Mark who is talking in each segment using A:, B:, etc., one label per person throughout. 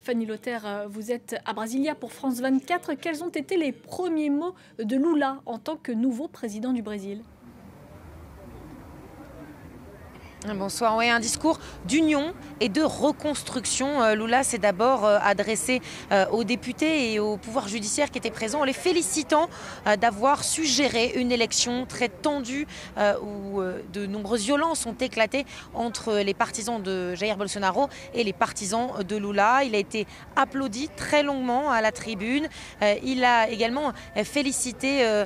A: Fanny Lothaire, vous êtes à Brasilia pour France 24. Quels ont été les premiers mots de Lula en tant que nouveau président du Brésil ?
B: Bonsoir, oui, un discours d'union et de reconstruction. Lula s'est d'abord adressé aux députés et au pouvoir judiciaire qui étaient présents en les félicitant d'avoir su gérer une élection très tendue où de nombreuses violences ont éclaté entre les partisans de Jair Bolsonaro et les partisans de Lula. Il a été applaudi très longuement à la tribune. Il a également félicité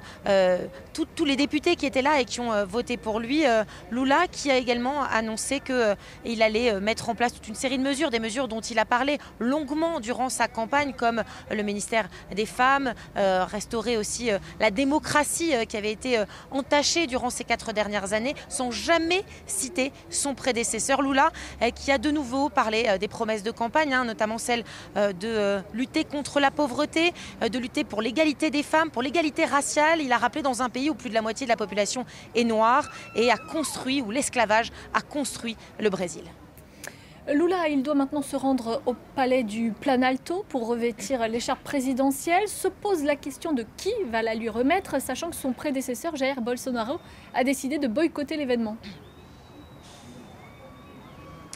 B: tous les députés qui étaient là et qui ont voté pour lui. Lula qui a également annoncé qu'il allait mettre en place toute une série de mesures, des mesures dont il a parlé longuement durant sa campagne, comme le ministère des Femmes, restaurer aussi la démocratie qui avait été entachée durant ces 4 dernières années, sans jamais citer son prédécesseur. Lula qui a de nouveau parlé des promesses de campagne, notamment celle de lutter contre la pauvreté, de lutter pour l'égalité des femmes, pour l'égalité raciale. Il a rappelé dans un pays où plus de la moitié de la population est noire et a construit, où l'esclavage a construit le Brésil.
A: Lula, il doit maintenant se rendre au palais du Planalto pour revêtir l'écharpe présidentielle. Se pose la question de qui va la lui remettre, sachant que son prédécesseur, Jair Bolsonaro, a décidé de boycotter l'événement.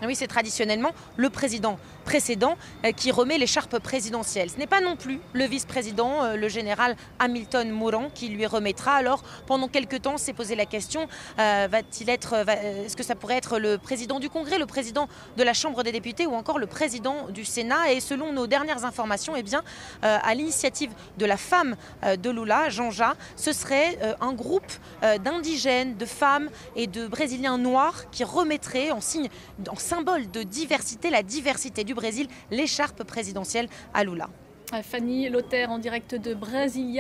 B: Oui, c'est traditionnellement le président précédent qui remet l'écharpe présidentielle. Ce n'est pas non plus le vice-président, le général Hamilton Mourão, qui lui remettra. Alors, pendant quelques temps, s'est posé la question, est-ce que ça pourrait être le président du Congrès, le président de la Chambre des députés ou encore le président du Sénat? Et selon nos dernières informations, à l'initiative de la femme de Lula, Janja, ce serait un groupe d'indigènes, de femmes et de Brésiliens noirs qui remettraient en symbole de diversité, la diversité du Brésil, l'écharpe présidentielle à Lula.
A: Fanny Lothaire en direct de Brasilia.